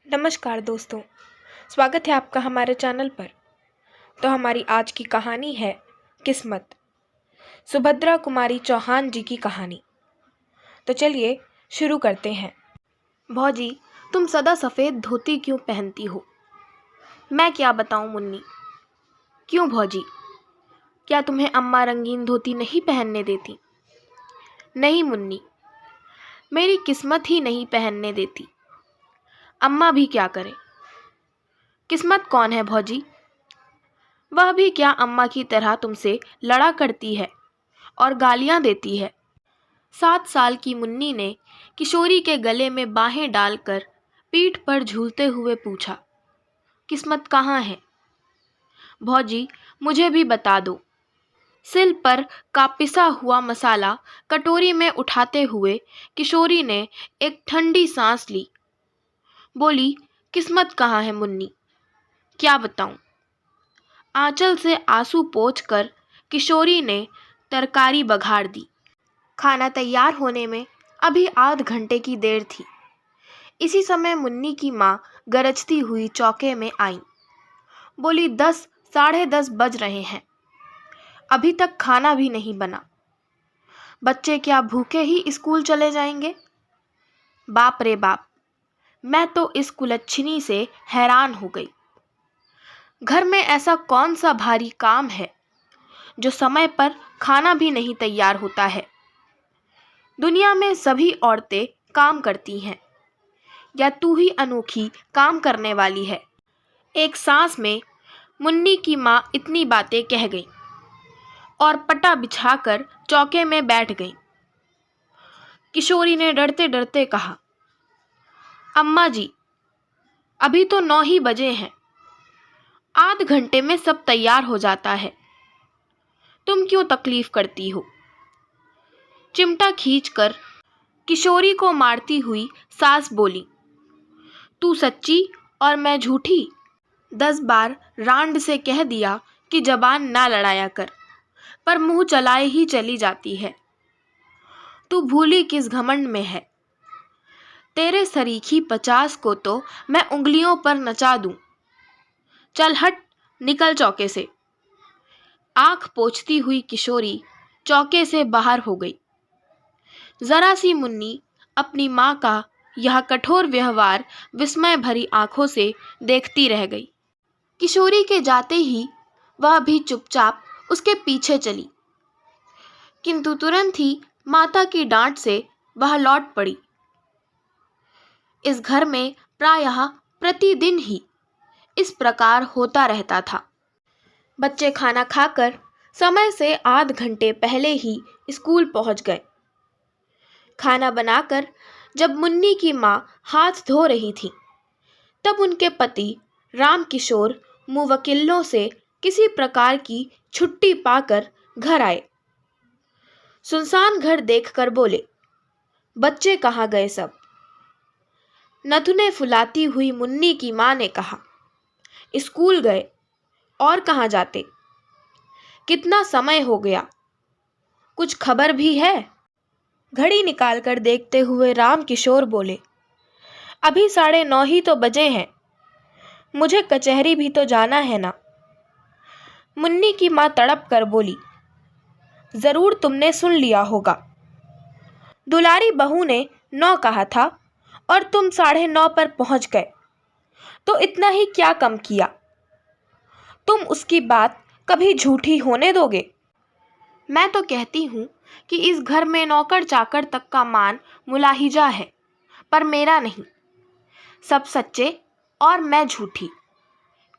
नमस्कार दोस्तों, स्वागत है आपका हमारे चैनल पर। तो हमारी आज की कहानी है किस्मत, सुभद्रा कुमारी चौहान जी की कहानी। तो चलिए शुरू करते हैं। भौजी, तुम सदा सफ़ेद धोती क्यों पहनती हो? मैं क्या बताऊं मुन्नी। क्यों भौजी, क्या तुम्हें अम्मा रंगीन धोती नहीं पहनने देती? नहीं मुन्नी, मेरी किस्मत ही नहीं पहनने देती। अम्मा भी क्या करें। किस्मत कौन है भौजी? वह भी क्या अम्मा की तरह तुमसे लड़ा करती है और गालियां देती है? 7 साल की मुन्नी ने किशोरी के गले में बाहें डालकर पीठ पर झूलते हुए पूछा, किस्मत कहाँ है? भौजी, मुझे भी बता दो। सिल पर का पिसा हुआ मसाला कटोरी में उठाते हुए किशोरी ने एक ठंडी सांस ली। बोली, किस्मत कहाँ है मुन्नी? क्या बताऊं? आंचल से आंसू पोंछकर किशोरी ने तरकारी बघाड़ दी। खाना तैयार होने में अभी आध घंटे की देर थी। इसी समय मुन्नी की माँ गरजती हुई चौके में आई। बोली, 10 साढ़े 10 बज रहे हैं, अभी तक खाना भी नहीं बना। बच्चे क्या भूखे ही स्कूल चले जाएंगे? बाप रे बाप, मैं तो इस कुलच्छनी से हैरान हो गई। घर में ऐसा कौन सा भारी काम है जो समय पर खाना भी नहीं तैयार होता है? दुनिया में सभी औरतें काम करती हैं, या तू ही अनोखी काम करने वाली है? एक सांस में मुन्नी की माँ इतनी बातें कह गई और पटा बिछाकर चौके में बैठ गई। किशोरी ने डरते डरते कहा, अम्मा जी, अभी तो 9 ही बजे हैं, आध घंटे में सब तैयार हो जाता है, तुम क्यों तकलीफ करती हो? चिमटा खींचकर किशोरी को मारती हुई सास बोली, तू सच्ची और मैं झूठी? 10 बार रांड से कह दिया कि जबान ना लड़ाया कर, पर मुंह चलाए ही चली जाती है। तू भूली किस घमंड में है? तेरे सरीखी 50 को तो मैं उंगलियों पर नचा दूं। चल हट, निकल चौके से। आंख पोंछती हुई किशोरी चौके से बाहर हो गई। जरा सी मुन्नी अपनी माँ का यह कठोर व्यवहार विस्मय भरी आंखों से देखती रह गई। किशोरी के जाते ही वह भी चुपचाप उसके पीछे चली, किंतु तुरंत ही माता की डांट से वह लौट पड़ी। इस घर में प्रायः प्रतिदिन ही इस प्रकार होता रहता था। बच्चे खाना खाकर समय से आध घंटे पहले ही स्कूल पहुंच गए। खाना बनाकर जब मुन्नी की माँ हाथ धो रही थी, तब उनके पति राम किशोर मुवक्किलों से किसी प्रकार की छुट्टी पाकर घर आए। सुनसान घर देखकर बोले, बच्चे कहाँ गए सब? नथुने फुलाती हुई मुन्नी की माँ ने कहा, स्कूल गए, और कहाँ जाते? कितना समय हो गया, कुछ खबर भी है? घड़ी निकालकर देखते हुए राम किशोर बोले, अभी 9:30 ही तो बजे हैं, मुझे कचहरी भी तो जाना है ना। मुन्नी की माँ तड़प कर बोली, जरूर तुमने सुन लिया होगा, दुलारी बहू ने 9 कहा था और तुम 9:30 पर पहुंच गए, तो इतना ही क्या कम किया? तुम उसकी बात कभी झूठी होने दोगे? मैं तो कहती हूँ कि इस घर में नौकर चाकर तक का मान मुलाहिजा है, पर मेरा नहीं। सब सच्चे और मैं झूठी,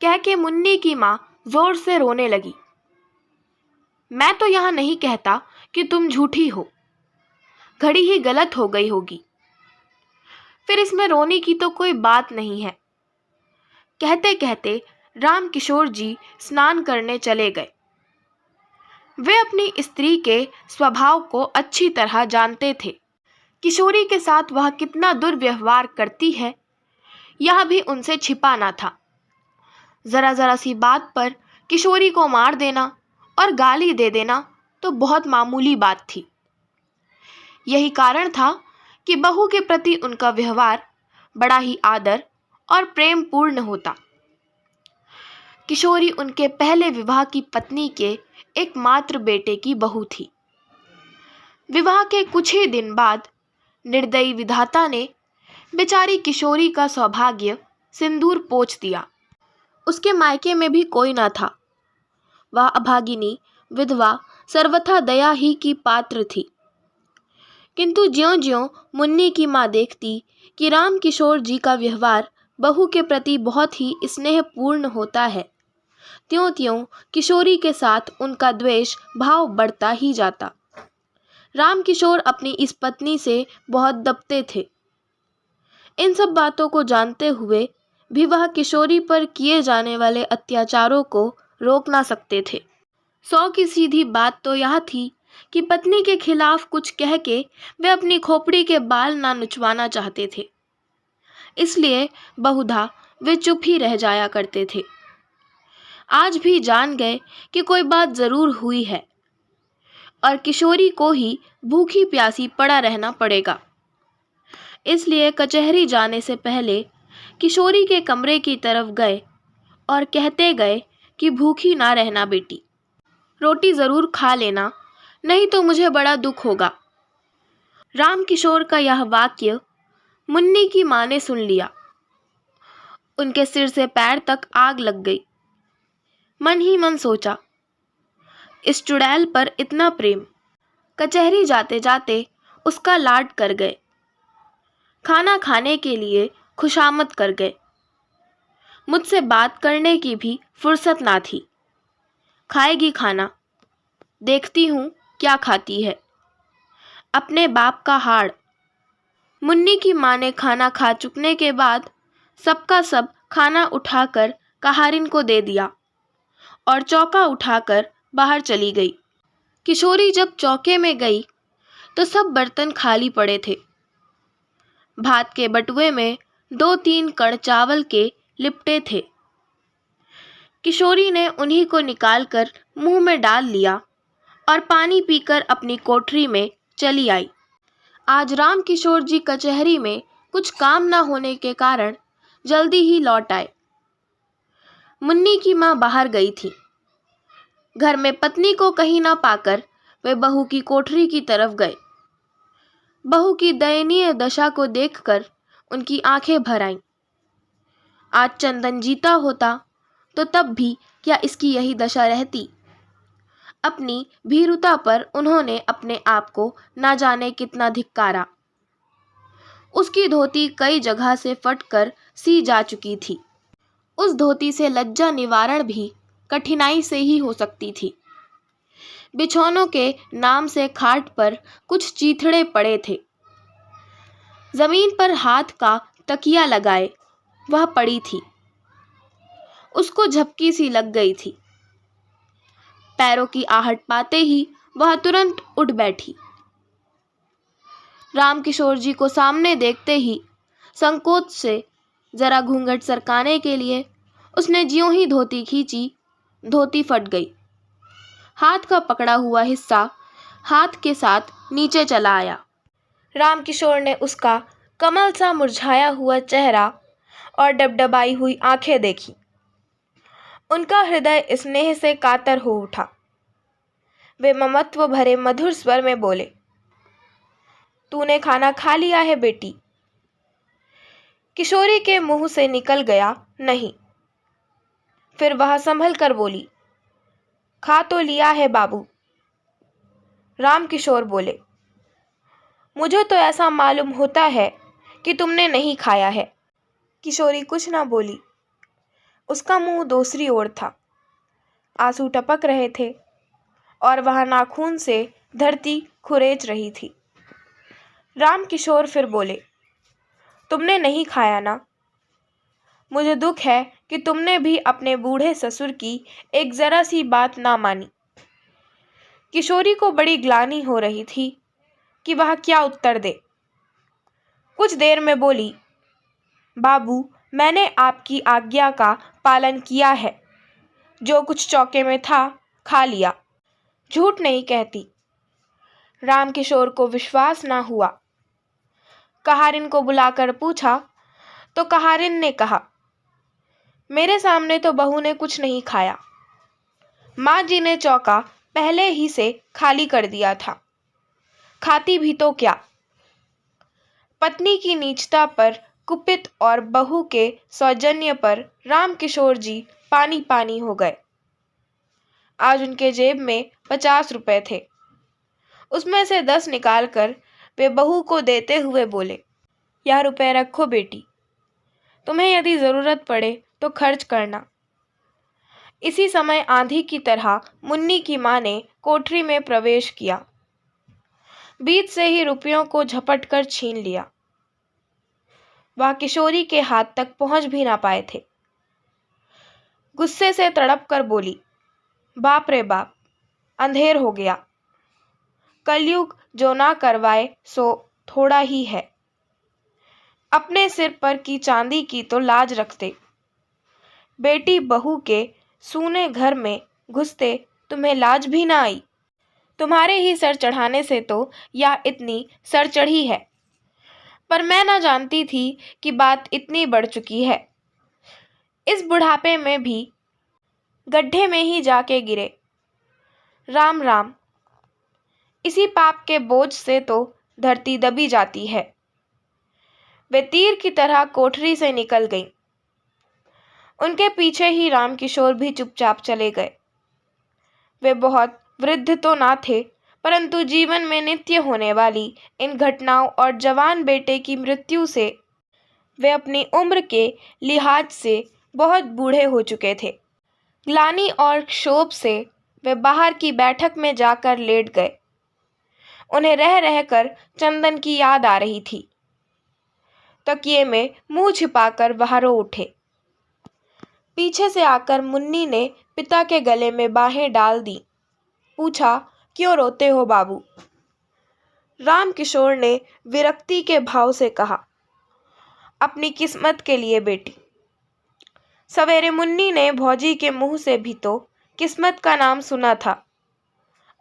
कह के मुन्नी की माँ जोर से रोने लगी। मैं तो यहाँ नहीं कहता कि तुम झूठी हो, घड़ी ही गलत हो गई होगी, फिर इसमें रोने की तो कोई बात नहीं है। कहते कहते राम किशोर जी स्नान करने चले गए। वे अपनी स्त्री के स्वभाव को अच्छी तरह जानते थे। किशोरी के साथ वह कितना दुर्व्यवहार करती है, यह भी उनसे छिपा ना था। जरा जरा सी बात पर किशोरी को मार देना और गाली दे देना तो बहुत मामूली बात थी। यही कारण था कि बहू के प्रति उनका व्यवहार बड़ा ही आदर और प्रेम पूर्ण होता। किशोरी उनके पहले विवाह की पत्नी के एकमात्र बेटे की बहू थी। विवाह के कुछ ही दिन बाद निर्दयी विधाता ने बेचारी किशोरी का सौभाग्य सिंदूर पोंछ दिया। उसके मायके में भी कोई न था। वह अभागिनी विधवा सर्वथा दया ही की पात्र थी। किंतु ज्यों-ज्यों मुन्नी की माँ देखती कि राम किशोर जी का व्यवहार बहू के प्रति बहुत ही स्नेहपूर्ण होता है, त्यों-त्यों किशोरी के साथ उनका द्वेष भाव बढ़ता ही जाता। राम किशोर अपनी इस पत्नी से बहुत दबते थे। इन सब बातों को जानते हुए भी वह किशोरी पर किए जाने वाले अत्याचारों को रोक ना सकते थे। 100 की सीधी बात तो यह थी कि पत्नी के खिलाफ कुछ कह के वे अपनी खोपड़ी के बाल ना नुचवाना चाहते थे। इसलिए बहुधा वे चुप ही रह जाया करते थे। आज भी जान गए कि कोई बात जरूर हुई है और किशोरी को ही भूखी प्यासी पड़ा रहना पड़ेगा। इसलिए कचहरी जाने से पहले किशोरी के कमरे की तरफ गए और कहते गए कि भूखी ना रहना बेटी, रोटी ज़रूर खा लेना, नहीं तो मुझे बड़ा दुख होगा। राम किशोर का यह वाक्य मुन्नी की माँ ने सुन लिया। उनके सिर से पैर तक आग लग गई। मन ही मन सोचा, इस चुड़ैल पर इतना प्रेम। कचहरी जाते जाते उसका लाड कर गए। खाना खाने के लिए खुशामद कर गए। मुझसे बात करने की भी फुर्सत ना थी। खाएगी खाना, देखती हूँ क्या खाती है। अपने बाप का हाड़। मुन्नी की माँ ने खाना खा चुकने के बाद सबका सब खाना उठाकर कहारिन को दे दिया और चौका उठाकर बाहर चली गई। किशोरी जब चौके में गई तो सब बर्तन खाली पड़े थे। भात के बटुए में 2-3 कण चावल के लिपटे थे। किशोरी ने उन्हीं को निकालकर मुंह में डाल लिया और पानी पीकर अपनी कोठरी में चली आई। आज राम किशोर जी कचहरी में कुछ काम न होने के कारण जल्दी ही लौट आए। मुन्नी की माँ बाहर गई थी। घर में पत्नी को कहीं ना पाकर वे बहू की कोठरी की तरफ गए। बहू की दयनीय दशा को देखकर उनकी आंखें भर आईं। आज चंदन जीता होता तो तब भी क्या इसकी यही दशा रहती। अपनी भीरुता पर उन्होंने अपने आप को ना जाने कितना धिक्कारा। उसकी धोती कई जगह से फटकर सी जा चुकी थी। उस धोती से लज्जा निवारण भी कठिनाई से ही हो सकती थी। बिछौनों के नाम से खाट पर कुछ चीथड़े पड़े थे। जमीन पर हाथ का तकिया लगाए वह पड़ी थी। उसको झपकी सी लग गई थी। पैरों की आहट पाते ही वह तुरंत उठ बैठी। राम किशोर जी को सामने देखते ही संकोच से जरा घूंघट सरकाने के लिए उसने ज्यों ही धोती खींची, धोती फट गई। हाथ का पकड़ा हुआ हिस्सा हाथ के साथ नीचे चला आया। राम किशोर ने उसका कमल सा मुरझाया हुआ चेहरा और डबडबाई हुई आंखें देखी। उनका हृदय स्नेह से कातर हो उठा। वे ममत्व भरे मधुर स्वर में बोले, तूने खाना खा लिया है बेटी? किशोरी के मुंह से निकल गया, नहीं। फिर वह संभल कर बोली, खा तो लिया है बाबू। राम किशोर बोले, मुझे तो ऐसा मालूम होता है कि तुमने नहीं खाया है। किशोरी कुछ ना बोली। उसका मुंह दूसरी ओर था। आंसू टपक रहे थे और वह नाखून से धरती खुरेच रही थी। राम किशोर फिर बोले, तुमने नहीं खाया ना? मुझे दुख है कि तुमने भी अपने बूढ़े ससुर की एक जरा सी बात ना मानी। किशोरी को बड़ी ग्लानि हो रही थी कि वह क्या उत्तर दे। कुछ देर में बोली, बाबू, मैंने आपकी आज्ञा का पालन किया है। जो कुछ चौके में था खा लिया। झूठ नहीं कहती। राम किशोर को विश्वास ना हुआ। कहारिन को बुलाकर पूछा, तो कहारिन ने कहा, मेरे सामने तो बहू ने कुछ नहीं खाया। माँ जी ने चौका पहले ही से खाली कर दिया था, खाती भी तो क्या। पत्नी की नीचता पर कुपित और बहू के सौजन्य पर रामकिशोर जी पानी पानी हो गए। आज उनके जेब में 50 रुपए थे। उसमें से 10 निकालकर वे बहू को देते हुए बोले, यह रुपए रखो बेटी, तुम्हें यदि ज़रूरत पड़े तो खर्च करना। इसी समय आंधी की तरह मुन्नी की माँ ने कोठरी में प्रवेश किया। बीच से ही रुपयों को झपट कर छीन लिया। वह किशोरी के हाथ तक पहुंच भी ना पाए थे। गुस्से से तड़प कर बोली, बाप रे बाप, अंधेर हो गया। कलयुग जो ना करवाए सो थोड़ा ही है। अपने सिर पर की चांदी की तो लाज रखते। बेटी बहू के सूने घर में घुसते तुम्हें लाज भी ना आई। तुम्हारे ही सर चढ़ाने से तो यह इतनी सर चढ़ी है। पर मैं ना जानती थी कि बात इतनी बढ़ चुकी है। इस बुढ़ापे में भी गड्ढे में ही जाके गिरे। राम राम। इसी पाप के बोझ से तो धरती दबी जाती है। वे तीर की तरह कोठरी से निकल गईं। उनके पीछे ही रामकिशोर भी चुपचाप चले गए। वे बहुत वृद्ध तो ना थे, परंतु जीवन में नित्य होने वाली इन घटनाओं और जवान बेटे की मृत्यु से वे अपनी उम्र के लिहाज से बहुत बूढ़े हो चुके थे। ग्लानि और क्षोभ से वे बाहर की बैठक में जाकर लेट गए। उन्हें रह रहकर चंदन की याद आ रही थी। तकिए में मुंह छिपाकर वह रो उठे। पीछे से आकर मुन्नी ने पिता के गले में बाहें डाल दी। पूछा, क्यों रोते हो बाबू? रामकिशोर ने विरक्ति के भाव से कहा, अपनी किस्मत के लिए बेटी। सवेरे मुन्नी ने भौजी के मुंह से भी तो किस्मत का नाम सुना था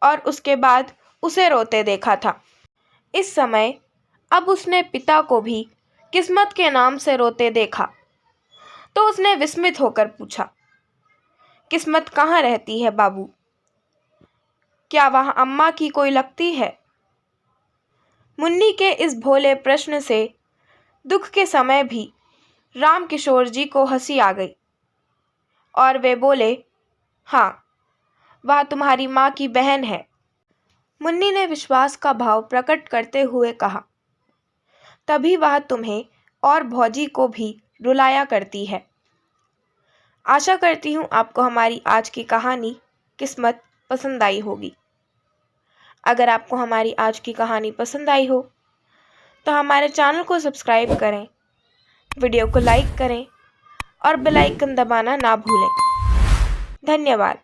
और उसके बाद उसे रोते देखा था। इस समय अब उसने पिता को भी किस्मत के नाम से रोते देखा तो उसने विस्मित होकर पूछा, किस्मत कहाँ रहती है बाबू? क्या वह अम्मा की कोई लगती है? मुन्नी के इस भोले प्रश्न से दुख के समय भी रामकिशोर जी को हंसी आ गई और वे बोले, हाँ, वह तुम्हारी माँ की बहन है। मुन्नी ने विश्वास का भाव प्रकट करते हुए कहा, तभी वह तुम्हें और भौजी को भी रुलाया करती है। आशा करती हूँ आपको हमारी आज की कहानी किस्मत पसंद आई होगी। अगर आपको हमारी आज की कहानी पसंद आई हो तो हमारे चैनल को सब्सक्राइब करें, वीडियो को लाइक करें और बेल आइकन दबाना ना भूलें। धन्यवाद।